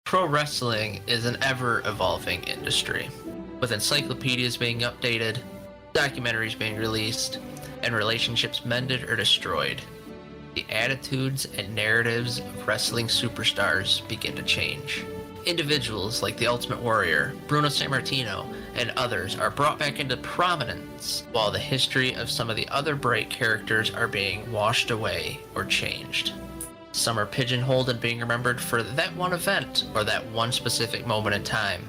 Pro wrestling is an ever-evolving industry, with encyclopedias being updated, documentaries being released, and relationships mended or destroyed. The attitudes and narratives of wrestling superstars begin to change. Individuals like the Ultimate Warrior, Bruno Sammartino, and others are brought back into prominence, while the history of some of the other bright characters are being washed away or changed. Some are pigeonholed and being remembered for that one event or that one specific moment in time.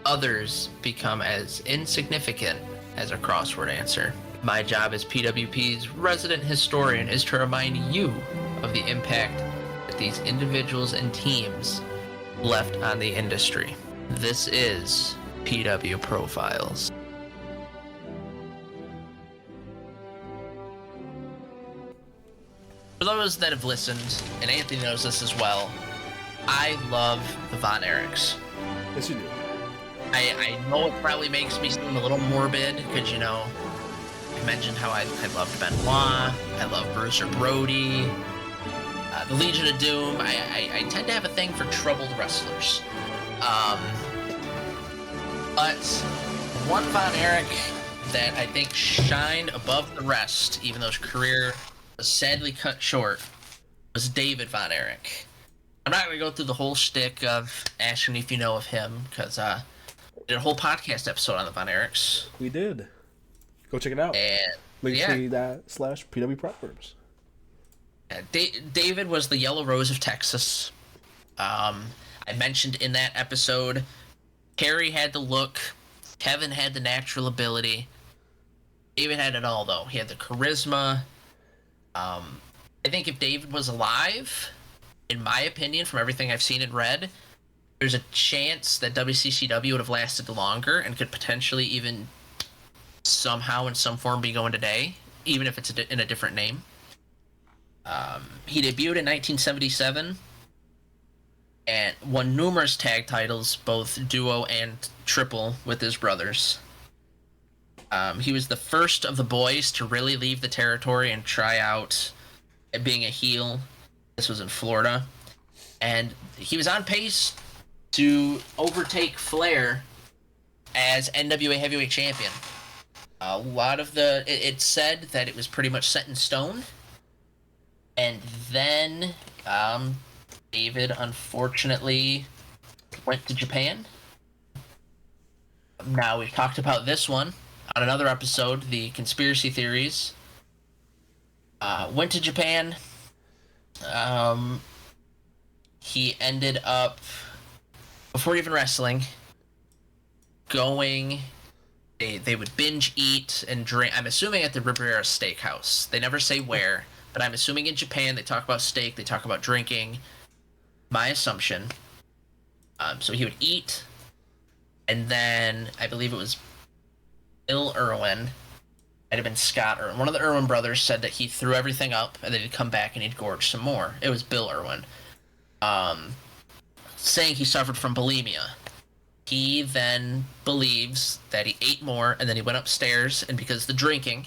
Others become as insignificant as a crossword answer. My job as PWP's resident historian is to remind you of the impact that these individuals and teams left on the industry. This is PW Profiles. For those that have listened, and Anthony knows this as well, I love the Von Erichs. Yes, you do. I know it probably makes me seem a little morbid, because, you know, I mentioned how I loved Benoit, I love Bruiser Brody, the Legion of Doom. I tend to have a thing for troubled wrestlers. But one Von Erich that I think shined above the rest, even though his career was sadly cut short, was David Von Erich. I'm not going to go through the whole shtick of asking if you know of him, because we did a whole podcast episode on the Von Erichs. We did. Go check it out. And Linktree.com/PWProfiles. David was the Yellow Rose of Texas. I mentioned in that episode, Kerry had the look, Kevin had the natural ability, David had it all, though. He had the charisma. I think if David was alive, in my opinion, from everything I've seen and read, there's a chance that WCCW would have lasted longer and could potentially even somehow in some form be going today, even if it's in a different name. He debuted in 1977 and won numerous tag titles, both duo and triple, with his brothers. He was the first of the boys to really leave the territory and try out being a heel. This was in Florida. And he was on pace to overtake Flair as NWA Heavyweight Champion. A lot of it said that it was pretty much set in stone. And then David, unfortunately, went to Japan. Now, we've talked about this one on another episode, the conspiracy theories. Went to Japan. He ended up, before even wrestling, going... They would binge eat and drink. I'm assuming at the Riviera Steakhouse. They never say where, but I'm assuming in Japan they talk about steak, they talk about drinking. My assumption. So he would eat, and then I believe it was Bill Irwin. Might have been Scott Irwin. One of the Irwin brothers said that he threw everything up and then he'd come back and he'd gorge some more. It was Bill Irwin. Saying he suffered from bulimia. He then believes that he ate more, and then he went upstairs, and because the drinking,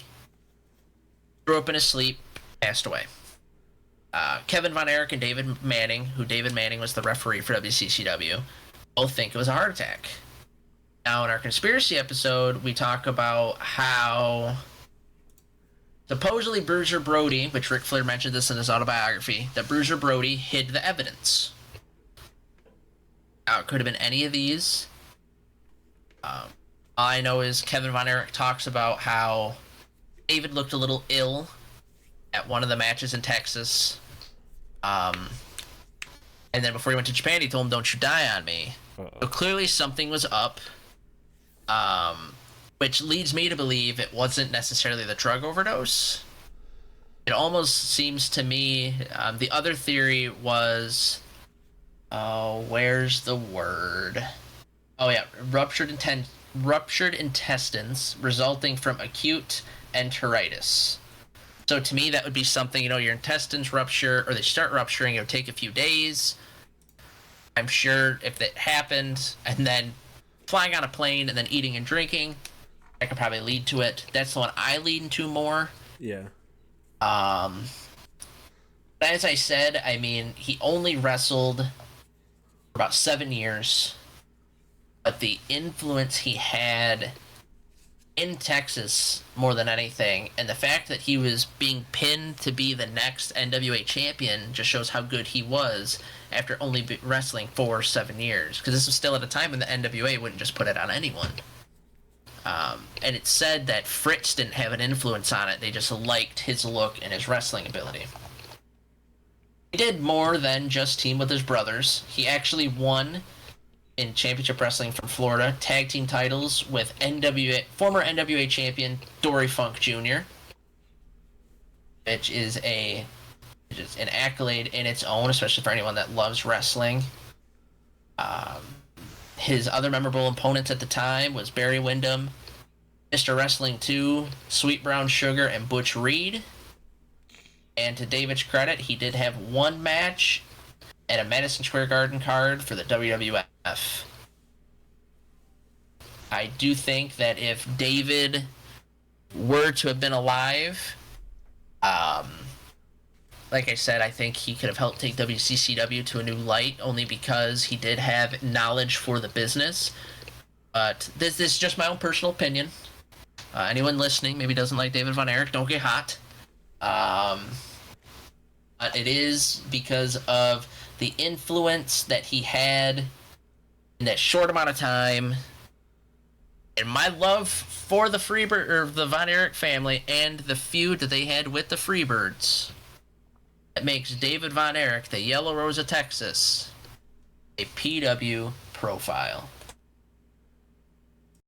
threw up in his sleep, passed away. Kevin Von Erich and David Manning, who David Manning was the referee for WCCW, both think it was a heart attack. Now, in our conspiracy episode, we talk about how supposedly Bruiser Brody, which Ric Flair mentioned this in his autobiography, that Bruiser Brody hid the evidence. Now, it could have been any of these. All I know is Kevin Von Erich talks about how David looked a little ill at one of the matches in Texas. And then before he went to Japan, he told him, "Don't you die on me." So clearly something was up. Which leads me to believe it wasn't necessarily the drug overdose. It almost seems to me, the other theory was... where's the word? Oh yeah, ruptured intestines resulting from acute enteritis. So to me, that would be something, you know, your intestines rupture, or they start rupturing, it would take a few days. I'm sure if that happened, and then flying on a plane and then eating and drinking, that could probably lead to it. That's the one I lean to more. Yeah. As I said, I mean, he only wrestled for about 7 years. But the influence he had in Texas more than anything, and the fact that he was being pinned to be the next NWA champion just shows how good he was after only wrestling for 7 years. Because this was still at a time when the NWA wouldn't just put it on anyone. And it's said that Fritz didn't have an influence on it. They just liked his look and his wrestling ability. He did more than just team with his brothers. He actually won in Championship Wrestling from Florida tag team titles with former NWA champion Dory Funk Jr., which is an accolade in its own, especially for anyone that loves wrestling. His other memorable opponents at the time was Barry Windham, Mr. Wrestling 2, Sweet Brown Sugar, and Butch Reed. And to David's credit, he did have one match at a Madison Square Garden card for the WWF. I do think that if David were to have been alive, like I said, I think he could have helped take WCCW to a new light, only because he did have knowledge for the business. But this is just my own personal opinion. Anyone listening maybe doesn't like David Von Erich, don't get hot. But it is because of the influence that he had in that short amount of time, and my love for the the Von Erich family and the feud that they had with the Freebirds, that makes David Von Erich, the Yellow Rose of Texas, a PW profile.